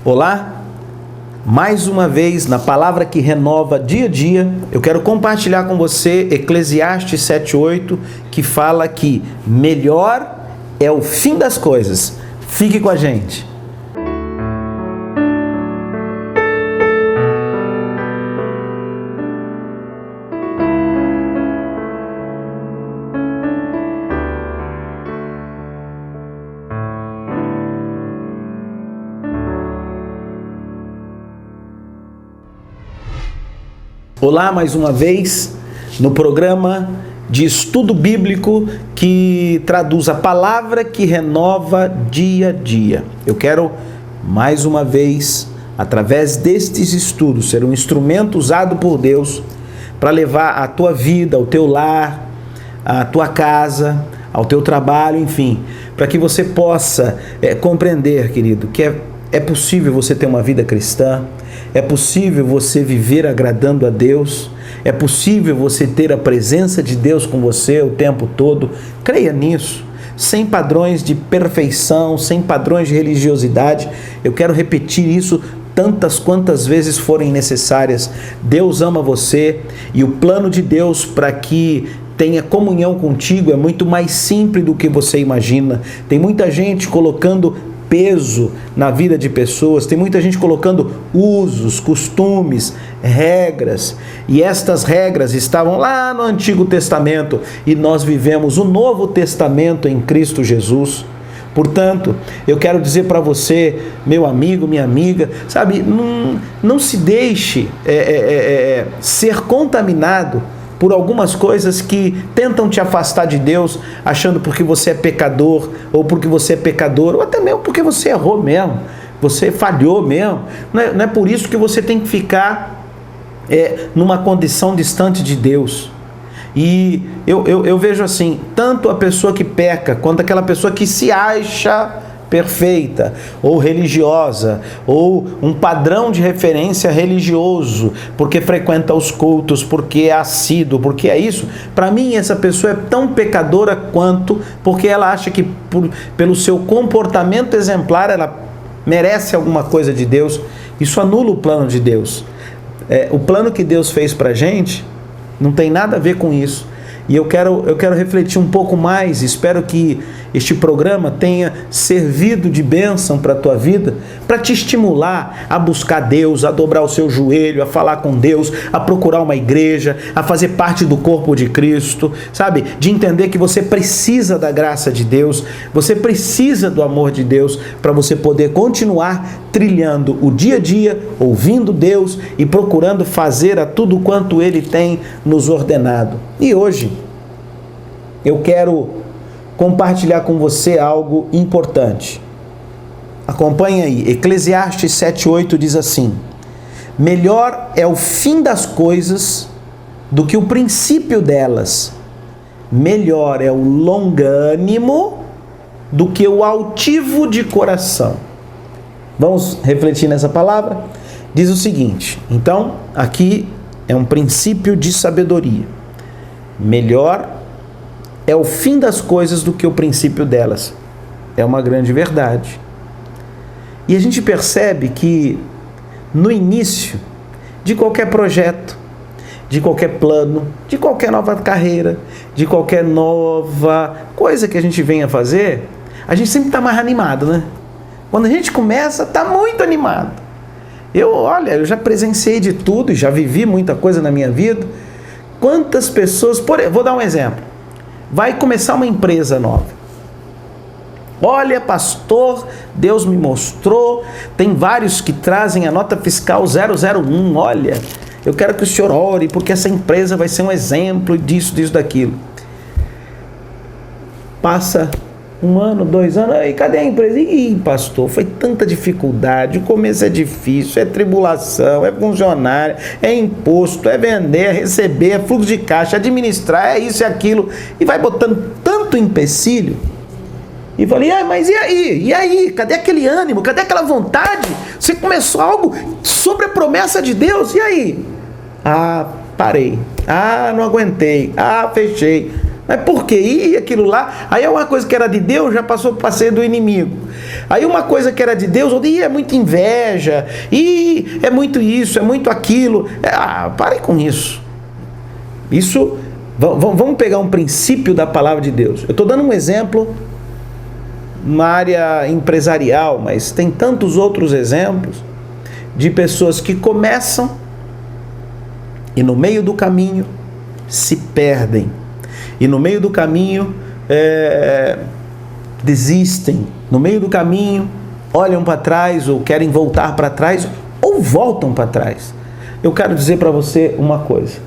Olá, mais uma vez na palavra que renova dia a dia, eu quero compartilhar com você Eclesiastes 7:8, que fala que melhor é o fim das coisas. Fique com a gente. Olá, mais uma vez, no programa de estudo bíblico que traduz a palavra que renova dia a dia. Eu quero, mais uma vez, através destes estudos, ser um instrumento usado por Deus para levar a tua vida, ao teu lar, à tua casa, ao teu trabalho, enfim, para que você possa compreender, querido, que é possível você ter uma vida cristã, é possível você viver agradando a Deus, é possível você ter a presença de Deus com você o tempo todo. Creia nisso, sem padrões de perfeição, sem padrões de religiosidade. Eu quero repetir isso tantas quantas vezes forem necessárias. Deus ama você e o plano de Deus para que tenha comunhão contigo é muito mais simples do que você imagina. Tem muita gente colocando peso na vida de pessoas, tem muita gente colocando usos, costumes, regras, e estas regras estavam lá no Antigo Testamento e nós vivemos o Novo Testamento em Cristo Jesus. Portanto, eu quero dizer para você, meu amigo, minha amiga, sabe, não se deixe ser contaminado por algumas coisas que tentam te afastar de Deus, achando porque você é pecador, ou porque você é pecador, ou até mesmo porque você errou mesmo, você falhou mesmo. Não é por isso que você tem que ficar numa condição distante de Deus. E eu vejo assim, tanto a pessoa que peca, quanto aquela pessoa que se acha perfeita, ou religiosa, ou um padrão de referência religioso, porque frequenta os cultos, porque é assíduo, porque é isso. Para mim, essa pessoa é tão pecadora quanto, porque ela acha que pelo seu comportamento exemplar, ela merece alguma coisa de Deus. Isso anula o plano de Deus. O plano que Deus fez para a gente não tem nada a ver com isso. E eu quero refletir um pouco mais, espero que este programa tenha servido de bênção para a tua vida, para te estimular a buscar Deus, a dobrar o seu joelho, a falar com Deus, a procurar uma igreja, a fazer parte do corpo de Cristo, sabe? De entender que você precisa da graça de Deus, você precisa do amor de Deus para você poder continuar trilhando o dia a dia, ouvindo Deus e procurando fazer a tudo quanto Ele tem nos ordenado. E hoje eu quero compartilhar com você algo importante. Acompanhe aí, Eclesiastes 7:8 diz assim: melhor é o fim das coisas do que o princípio delas, melhor é o longânimo do que o altivo de coração. Vamos refletir nessa palavra? Diz o seguinte, então, aqui é um princípio de sabedoria. Melhor é o fim das coisas do que o princípio delas. É uma grande verdade. E a gente percebe que no início de qualquer projeto, de qualquer plano, de qualquer nova carreira, de qualquer nova coisa que a gente venha fazer, a gente sempre está mais animado, né? Quando a gente começa, está muito animado. Eu já presenciei de tudo e já vivi muita coisa na minha vida. Quantas pessoas... Vou dar um exemplo. Vai começar uma empresa nova. Olha, pastor, Deus me mostrou, tem vários que trazem a nota fiscal 001. Olha, eu quero que o senhor ore, porque essa empresa vai ser um exemplo disso, daquilo. Passa 1 ano, 2 anos, aí cadê a empresa? Ih, pastor, foi tanta dificuldade, o começo é difícil, é tribulação, é funcionário, é imposto, é vender, é receber, é fluxo de caixa, administrar, é isso e aquilo, e vai botando tanto empecilho, e falei, mas e aí? E aí? Cadê aquele ânimo? Cadê aquela vontade? Você começou algo sobre a promessa de Deus, e aí? Parei, não aguentei, fechei. Mas por quê? E aquilo lá? Aí é uma coisa que era de Deus já passou para ser do inimigo. Aí uma coisa que era de Deus, é muita inveja, e é muito isso, é muito aquilo. Pare com isso. Isso, vamos pegar um princípio da palavra de Deus. Eu estou dando um exemplo na área empresarial, mas tem tantos outros exemplos de pessoas que começam e no meio do caminho se perdem. E no meio do caminho desistem. No meio do caminho olham para trás ou querem voltar para trás ou voltam para trás. Eu quero dizer para você uma coisa.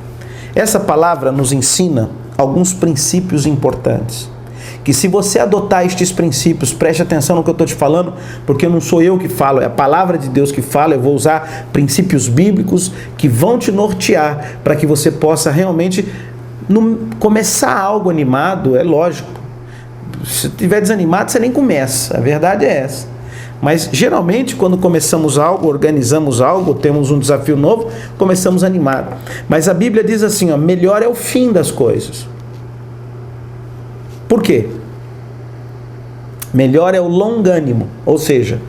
Essa palavra nos ensina alguns princípios importantes. Que se você adotar estes princípios, preste atenção no que eu estou te falando, porque não sou eu que falo, é a palavra de Deus que fala. Eu vou usar princípios bíblicos que vão te nortear para que você possa realmente começar algo animado. É lógico, se estiver desanimado você nem começa, a verdade é essa. Mas geralmente quando começamos algo, organizamos algo, temos um desafio novo, começamos animado. Mas a Bíblia diz assim, melhor é o fim das coisas. Por quê? Melhor é o longânimo, ou seja,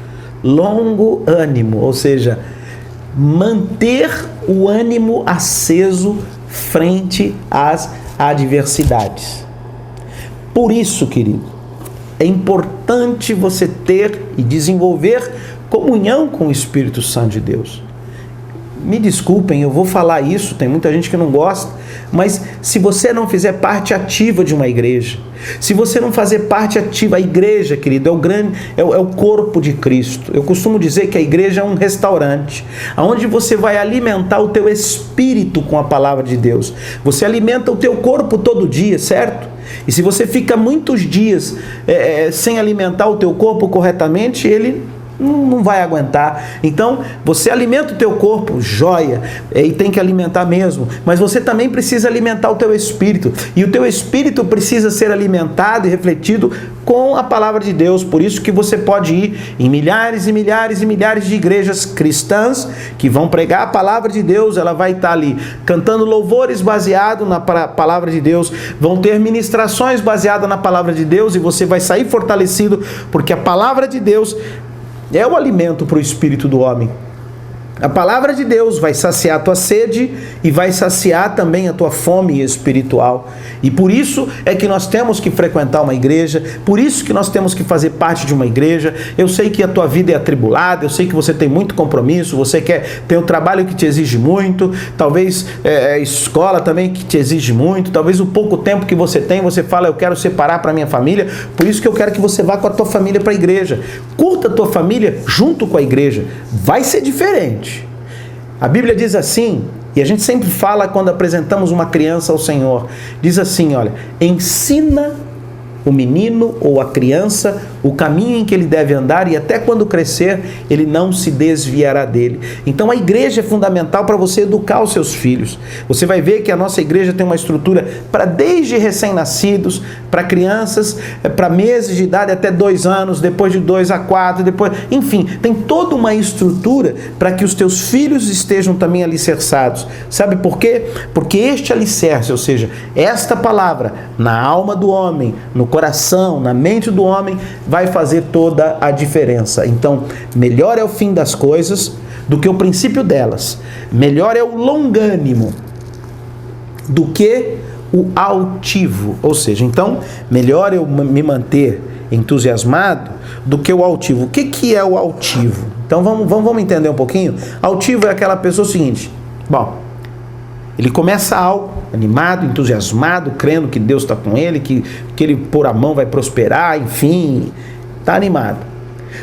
longo ânimo, ou seja, manter o ânimo aceso frente às adversidades. Por isso, querido, é importante você ter e desenvolver comunhão com o Espírito Santo de Deus. Me desculpem, eu vou falar isso, tem muita gente que não gosta, mas se você não fizer parte ativa de uma igreja, se você não fazer parte ativa, a igreja, querido, é o corpo de Cristo. Eu costumo dizer que a igreja é um restaurante, onde você vai alimentar o teu espírito com a palavra de Deus. Você alimenta o teu corpo todo dia, certo? E se você fica muitos dias sem alimentar o teu corpo corretamente, ele não vai aguentar. Então, você alimenta o teu corpo, joia, e tem que alimentar mesmo, mas você também precisa alimentar o teu espírito, e o teu espírito precisa ser alimentado e refletido com a palavra de Deus. Por isso que você pode ir em milhares e milhares e milhares de igrejas cristãs que vão pregar a palavra de Deus. Ela vai estar ali cantando louvores baseado na palavra de Deus, vão ter ministrações baseadas na palavra de Deus, e você vai sair fortalecido, porque a palavra de Deus é o alimento para o espírito do homem. A palavra de Deus vai saciar a tua sede e vai saciar também a tua fome espiritual. E por isso é que nós temos que frequentar uma igreja, por isso que nós temos que fazer parte de uma igreja. Eu sei que a tua vida é atribulada, eu sei que você tem muito compromisso, você tem um trabalho que te exige muito, talvez a escola também que te exige muito, talvez o pouco tempo que você tem, você fala, eu quero separar para minha família, por isso que eu quero que você vá com a tua família para a igreja. Curta a tua família junto com a igreja, vai ser diferente. A Bíblia diz assim, e a gente sempre fala quando apresentamos uma criança ao Senhor, diz assim, olha, ensina o menino ou a criança o caminho em que ele deve andar, e até quando crescer, ele não se desviará dele. Então a igreja é fundamental para você educar os seus filhos. Você vai ver que a nossa igreja tem uma estrutura para desde recém-nascidos, para crianças, para meses de idade até 2 anos, depois de 2 a 4, depois, enfim, tem toda uma estrutura para que os teus filhos estejam também alicerçados. Sabe por quê? Porque este alicerce, ou seja, esta palavra na alma do homem, no coração, na mente do homem, vai fazer toda a diferença. Então, melhor é o fim das coisas do que o princípio delas. Melhor é o longânimo do que o altivo. Ou seja, então, melhor eu me manter entusiasmado do que o altivo. O que é o altivo? Então, vamos entender um pouquinho. Altivo é aquela pessoa seguinte, ele começa algo animado, entusiasmado, crendo que Deus está com ele, que ele pôr a mão vai prosperar, enfim, está animado.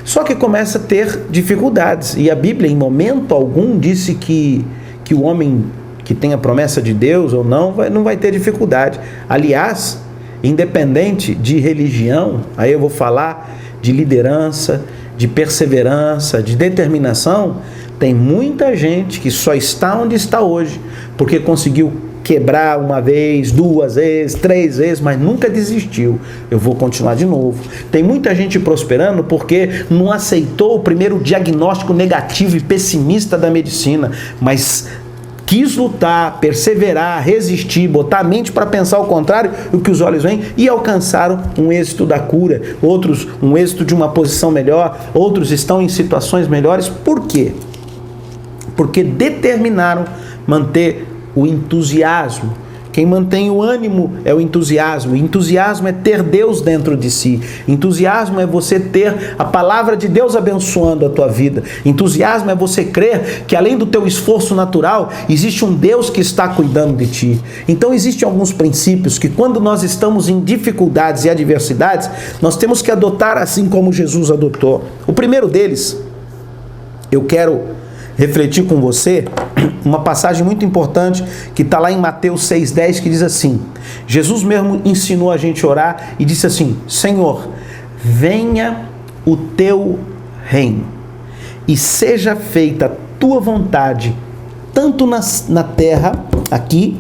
Só que começa a ter dificuldades. E a Bíblia, em momento algum, disse que o homem que tem a promessa de Deus ou não vai ter dificuldade. Aliás, independente de religião, aí eu vou falar de liderança, de perseverança, de determinação. Tem muita gente que só está onde está hoje porque conseguiu quebrar 1 vez, 2 vezes, 3 vezes, mas nunca desistiu. Eu vou continuar de novo. Tem muita gente prosperando porque não aceitou o primeiro diagnóstico negativo e pessimista da medicina, mas quis lutar, perseverar, resistir, botar a mente para pensar o contrário do que os olhos veem e alcançaram um êxito da cura, outros um êxito de uma posição melhor, outros estão em situações melhores. Por quê? Porque determinaram manter o entusiasmo. Quem mantém o ânimo é o entusiasmo. Entusiasmo é ter Deus dentro de si. Entusiasmo é você ter a palavra de Deus abençoando a tua vida. Entusiasmo é você crer que além do teu esforço natural, existe um Deus que está cuidando de ti. Então existem alguns princípios que quando nós estamos em dificuldades e adversidades, nós temos que adotar assim como Jesus adotou. O primeiro deles, eu quero refletir com você uma passagem muito importante que está lá em Mateus 6,10, que diz assim: Jesus mesmo ensinou a gente a orar e disse assim: Senhor, venha o teu reino e seja feita a tua vontade, tanto na terra, aqui,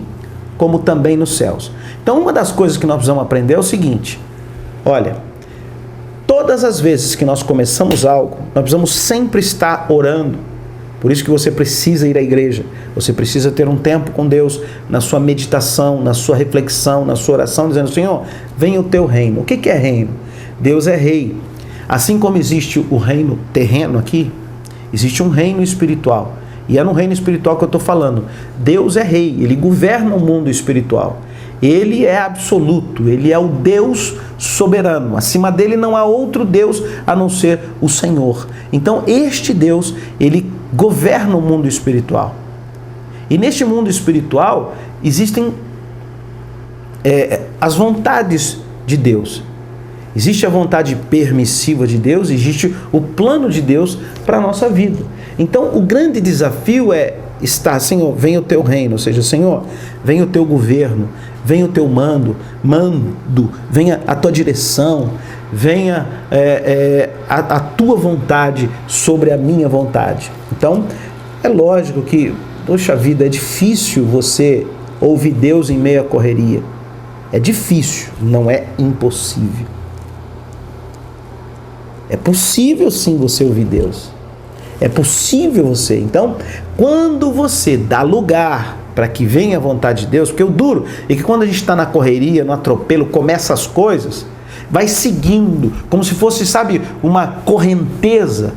como também nos céus. Então, uma das coisas que nós precisamos aprender é o seguinte: olha, todas as vezes que nós começamos algo, nós precisamos sempre estar orando. Por isso que você precisa ir à igreja, você precisa ter um tempo com Deus, na sua meditação, na sua reflexão, na sua oração, dizendo: Senhor, venha o teu reino. O que é reino? Deus é rei. Assim como existe o reino terreno aqui, existe um reino espiritual. E é no reino espiritual que eu estou falando. Deus é rei, ele governa o mundo espiritual. Ele é absoluto, ele é o Deus soberano. Acima dele não há outro Deus a não ser o Senhor. Então este Deus, ele governa o mundo espiritual. E neste mundo espiritual existem as vontades de Deus. Existe a vontade permissiva de Deus, existe o plano de Deus para a nossa vida. Então o grande desafio é estar: Senhor, venha o teu reino, ou seja, Senhor, venha o teu governo, venha o teu mando, venha a tua direção, venha a tua vontade sobre a minha vontade. Então, é lógico que, poxa vida, é difícil você ouvir Deus em meio à correria. É difícil, não é impossível. É possível sim você ouvir Deus. É possível você. Então, quando você dá lugar para que venha a vontade de Deus, porque o duro é que quando a gente está na correria, no atropelo, começa as coisas, vai seguindo, como se fosse, sabe, uma correnteza.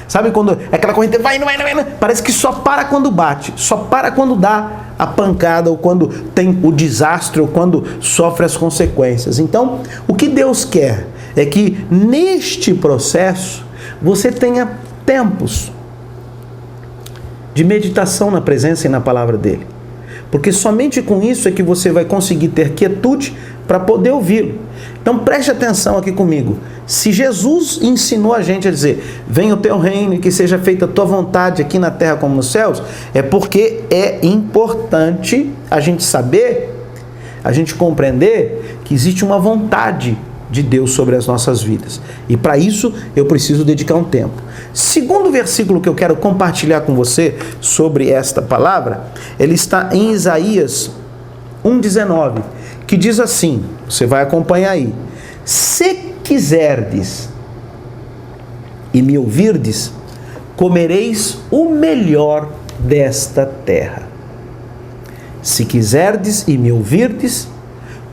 Sabe quando aquela correnteza vai, não vai, parece que só para quando bate, só para quando dá a pancada, ou quando tem o desastre, ou quando sofre as consequências. Então, o que Deus quer é que neste processo você tenha tempos de meditação na presença e na palavra dele. Porque somente com isso é que você vai conseguir ter quietude para poder ouvi-lo. Então preste atenção aqui comigo. Se Jesus ensinou a gente a dizer: venha o teu reino e que seja feita a tua vontade aqui na terra como nos céus, é porque é importante a gente saber, a gente compreender que existe uma vontade de Deus sobre as nossas vidas. E para isso eu preciso dedicar um tempo. Segundo versículo que eu quero compartilhar com você sobre esta palavra, ele está em Isaías 1,19, que diz assim, você vai acompanhar aí: se quiserdes e me ouvirdes, comereis o melhor desta terra. Se quiserdes e me ouvirdes,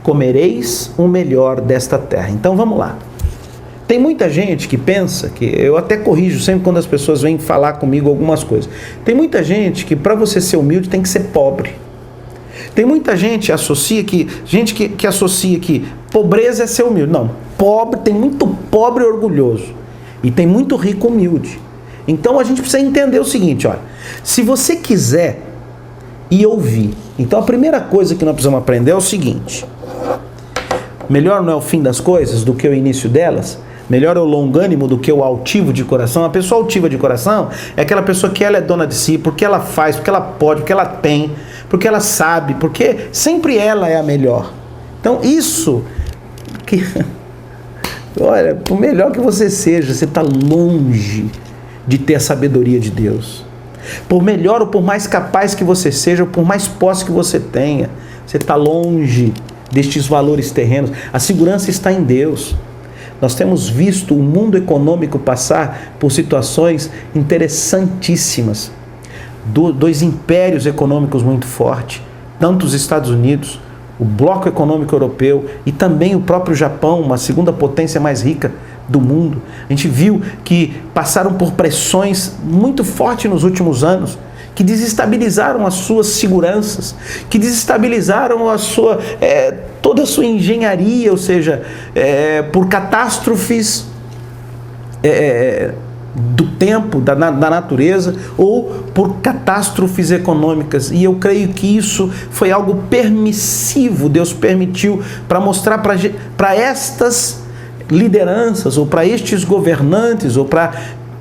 comereis o melhor desta terra. Então vamos lá. Tem muita gente que pensa, que eu até corrijo sempre quando as pessoas vêm falar comigo algumas coisas. Tem muita gente que para você ser humilde tem que ser pobre. Tem muita gente associa que associa que pobreza é ser humilde. Não, pobre, tem muito pobre orgulhoso e tem muito rico humilde. Então a gente precisa entender o seguinte, olha, se você quiser e ouvir, então a primeira coisa que nós precisamos aprender é o seguinte: melhor não é o fim das coisas do que o início delas? Melhor é o longânimo do que o altivo de coração? A pessoa altiva de coração é aquela pessoa que ela é dona de si, porque ela faz, porque ela pode, porque ela tem, porque ela sabe, porque sempre ela é a melhor. Então isso, olha, por melhor que você seja, você está longe de ter a sabedoria de Deus. Por melhor ou por mais capaz que você seja, ou por mais posse que você tenha, você está longe destes valores terrenos. A segurança está em Deus. Nós temos visto o mundo econômico passar por situações interessantíssimas. dois impérios econômicos muito fortes, tanto os Estados Unidos, o bloco econômico europeu e também o próprio Japão, uma segunda potência mais rica do mundo. A gente viu que passaram por pressões muito fortes nos últimos anos, que desestabilizaram as suas seguranças, que desestabilizaram toda a sua engenharia, ou seja, por catástrofes do tempo, da natureza, ou por catástrofes econômicas. E eu creio que isso foi algo permissivo, Deus permitiu para mostrar para estas lideranças, ou para estes governantes, ou para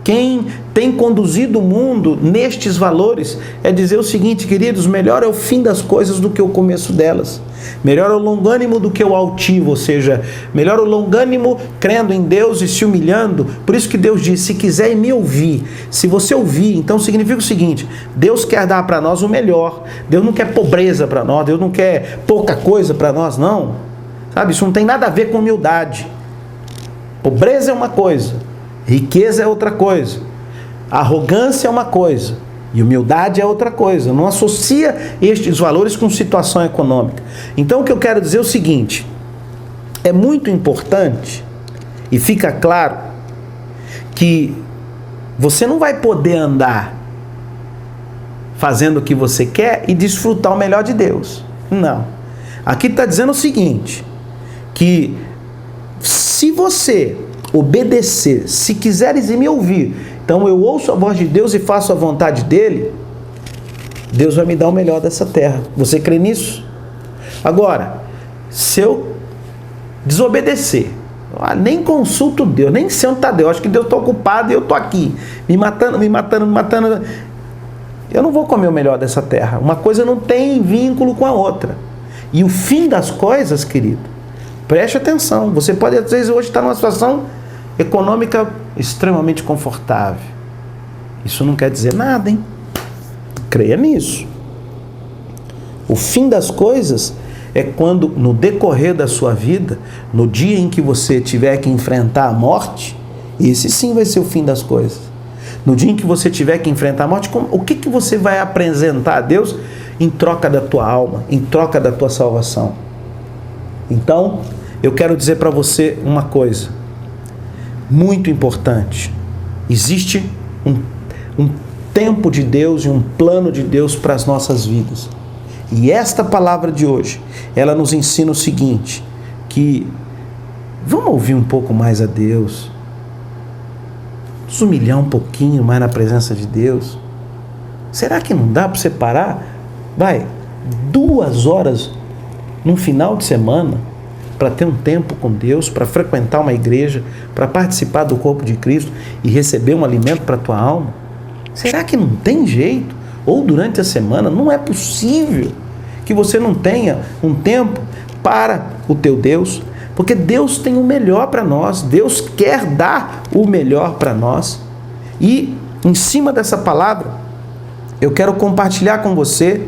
quem tem conduzido o mundo nestes valores, é dizer o seguinte, queridos: melhor é o fim das coisas do que o começo delas. Melhor é o longânimo do que o altivo, ou seja, melhor o longânimo crendo em Deus e se humilhando. Por isso que Deus diz: se quiser me ouvir, se você ouvir, então significa o seguinte: Deus quer dar para nós o melhor. Deus não quer pobreza para nós, Deus não quer pouca coisa para nós, não. Sabe, isso não tem nada a ver com humildade. Pobreza é uma coisa, riqueza é outra coisa, arrogância é uma coisa e humildade é outra coisa. Não associa estes valores com situação econômica. Então o que eu quero dizer é o seguinte: é muito importante e fica claro que você não vai poder andar fazendo o que você quer e desfrutar o melhor de Deus. Não. Aqui está dizendo o seguinte, que se você obedecer, se quiseres me ouvir, então eu ouço a voz de Deus e faço a vontade dele, Deus vai me dar o melhor dessa terra. Você crê nisso? Agora, se eu desobedecer, nem consulto Deus, nem sei onde está Deus, acho que Deus está ocupado e eu estou aqui, me matando, eu não vou comer o melhor dessa terra. Uma coisa não tem vínculo com a outra. E o fim das coisas, querido, preste atenção, você pode às vezes hoje estar numa situação econômica extremamente confortável. Isso não quer dizer nada, hein? Creia nisso. O fim das coisas é quando, no decorrer da sua vida, no dia em que você tiver que enfrentar a morte, esse sim vai ser o fim das coisas. No dia em que você tiver que enfrentar a morte, o que você vai apresentar a Deus em troca da tua alma, em troca da tua salvação? Então, eu quero dizer para você uma coisa muito importante. Existe um tempo de Deus e um plano de Deus para as nossas vidas. E esta palavra de hoje, ela nos ensina o seguinte, que vamos ouvir um pouco mais a Deus, nos humilhar um pouquinho mais na presença de Deus. Será que não dá para você parar? 2 horas num final de semana, para ter um tempo com Deus, para frequentar uma igreja, para participar do corpo de Cristo e receber um alimento para a tua alma? Será que não tem jeito? Ou durante a semana, não é possível que você não tenha um tempo para o teu Deus? Porque Deus tem o melhor para nós, Deus quer dar o melhor para nós. E em cima dessa palavra, eu quero compartilhar com você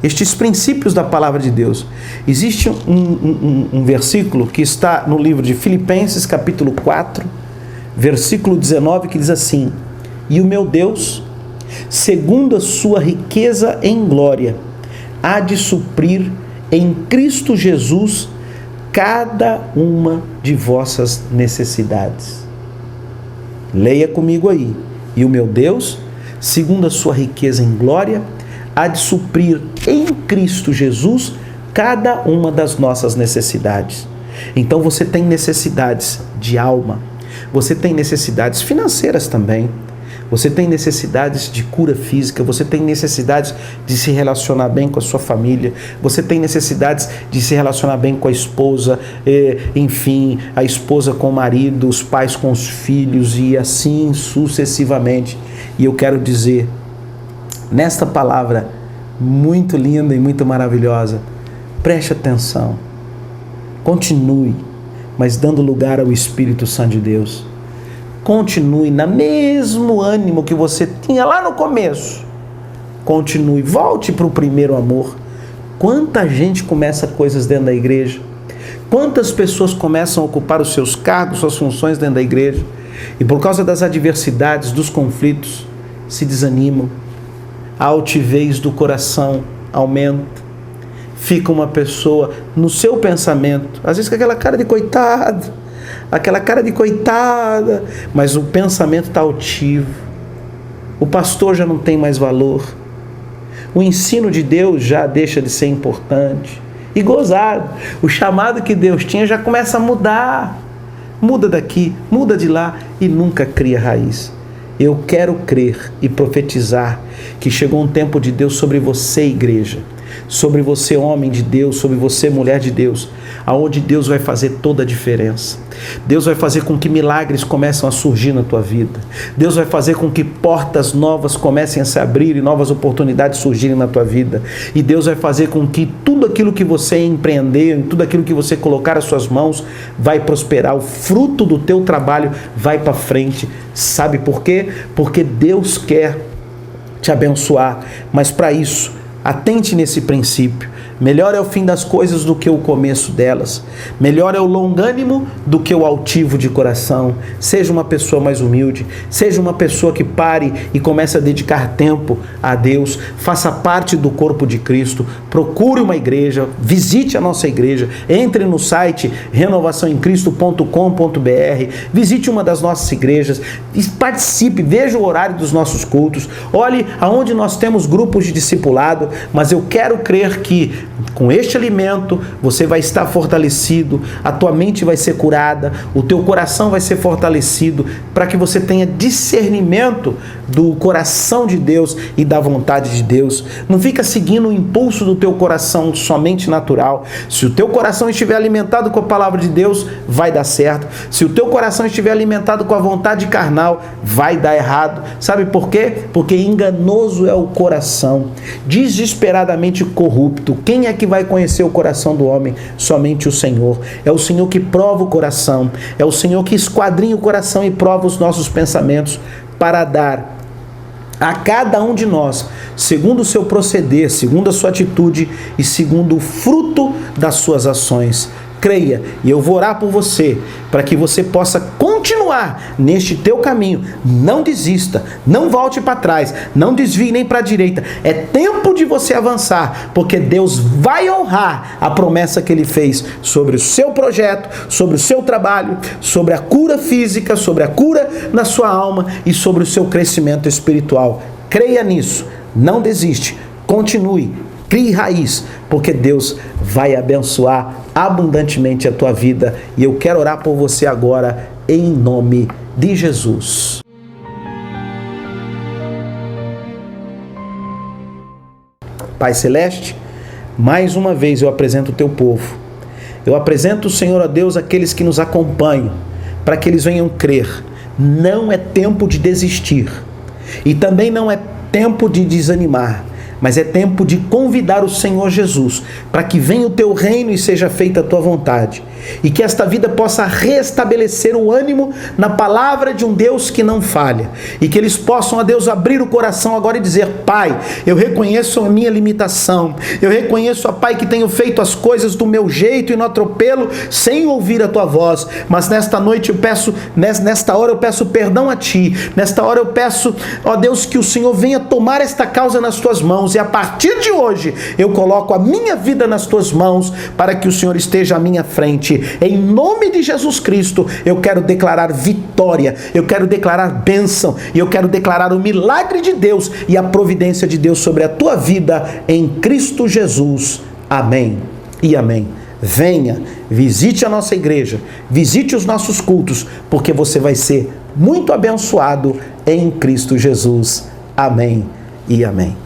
estes princípios da palavra de Deus. Existe um versículo que está no livro de Filipenses, capítulo 4, versículo 19, que diz assim: e o meu Deus, segundo a sua riqueza em glória, há de suprir em Cristo Jesus cada uma de vossas necessidades. Leia comigo aí. E o meu Deus, segundo a sua riqueza em glória, há de suprir em Cristo Jesus cada uma das nossas necessidades. Então você tem necessidades de alma, você tem necessidades financeiras também, você tem necessidades de cura física, você tem necessidades de se relacionar bem com a sua família, você tem necessidades de se relacionar bem com a esposa, enfim, a esposa com o marido, os pais com os filhos e assim sucessivamente. E eu quero dizer, nesta palavra muito linda e muito maravilhosa, preste atenção, continue, mas dando lugar ao Espírito Santo de Deus. Continue no mesmo ânimo que você tinha lá no começo. Continue, volte para o primeiro amor. Quanta gente começa coisas dentro da igreja, quantas pessoas começam a ocupar os seus cargos, suas funções dentro da igreja, e por causa das adversidades, dos conflitos, se desanimam, a altivez do coração aumenta. Fica uma pessoa no seu pensamento, às vezes com aquela cara de coitado, mas o pensamento está altivo. O pastor já não tem mais valor. O ensino de Deus já deixa de ser importante. E gozado, o chamado que Deus tinha já começa a mudar. Muda daqui, muda de lá e nunca cria raiz. Eu quero crer e profetizar que chegou um tempo de Deus sobre você, igreja, sobre você, homem de Deus, sobre você, mulher de Deus, aonde Deus vai fazer toda a diferença. Deus vai fazer com que milagres comecem a surgir na tua vida. Deus vai fazer com que portas novas comecem a se abrir e novas oportunidades surgirem na tua vida. E Deus vai fazer com que tudo aquilo que você empreender, tudo aquilo que você colocar as suas mãos, vai prosperar. O fruto do teu trabalho vai para frente. Sabe por quê? Porque Deus quer te abençoar. Mas para isso, atente nesse princípio. Melhor é o fim das coisas do que o começo delas. Melhor é o longânimo do que o altivo de coração. Seja uma pessoa mais humilde. Seja uma pessoa que pare e comece a dedicar tempo a Deus. Faça parte do corpo de Cristo. Procure uma igreja. Visite a nossa igreja. Entre no site renovaçãoemcristo.com.br. Visite uma das nossas igrejas. Participe. Veja o horário dos nossos cultos. Olhe aonde nós temos grupos de discipulado. Mas eu quero crer que com este alimento você vai estar fortalecido, a tua mente vai ser curada, o teu coração vai ser fortalecido, para que você tenha discernimento do coração de Deus e da vontade de Deus. Não fica seguindo o impulso do teu coração somente natural. Se o teu coração estiver alimentado com a palavra de Deus, vai dar certo. Se o teu coração estiver alimentado com a vontade carnal, vai dar errado. Sabe por quê? Porque enganoso é o coração, desesperadamente corrupto. Quem é que vai conhecer o coração do homem? Somente o Senhor. É o Senhor que prova o coração. É o Senhor que esquadrinha o coração e prova os nossos pensamentos para dar a cada um de nós, segundo o seu proceder, segundo a sua atitude e segundo o fruto das suas ações. Creia, e eu vou orar por você, para que você possa continuar neste teu caminho. Não desista, não volte para trás, não desvie nem para a direita. É tempo de você avançar, porque Deus vai honrar a promessa que Ele fez sobre o seu projeto, sobre o seu trabalho, sobre a cura física, sobre a cura na sua alma e sobre o seu crescimento espiritual. Creia nisso, não desiste, continue. Crie raiz, porque Deus vai abençoar abundantemente a tua vida. E eu quero orar por você agora, em nome de Jesus. Pai Celeste, mais uma vez eu apresento o teu povo. Eu apresento, Senhor, a Deus, aqueles que nos acompanham, para que eles venham crer. Não é tempo de desistir. E também não é tempo de desanimar. Mas é tempo de convidar o Senhor Jesus para que venha o teu reino e seja feita a tua vontade. E que esta vida possa restabelecer o ânimo na palavra de um Deus que não falha. E que eles possam, a Deus, abrir o coração agora e dizer: Pai, eu reconheço a minha limitação. Eu reconheço, ó Pai, que tenho feito as coisas do meu jeito e no atropelo, sem ouvir a tua voz. Mas nesta noite eu peço, nesta hora eu peço perdão a ti. Nesta hora eu peço, ó Deus, que o Senhor venha tomar esta causa nas tuas mãos. E a partir de hoje eu coloco a minha vida nas tuas mãos, para que o Senhor esteja à minha frente. Em nome de Jesus Cristo, eu quero declarar vitória, eu quero declarar bênção, e eu quero declarar o milagre de Deus e a providência de Deus sobre a tua vida, em Cristo Jesus. Amém e amém. Venha, visite a nossa igreja, visite os nossos cultos, porque você vai ser muito abençoado em Cristo Jesus. Amém e amém.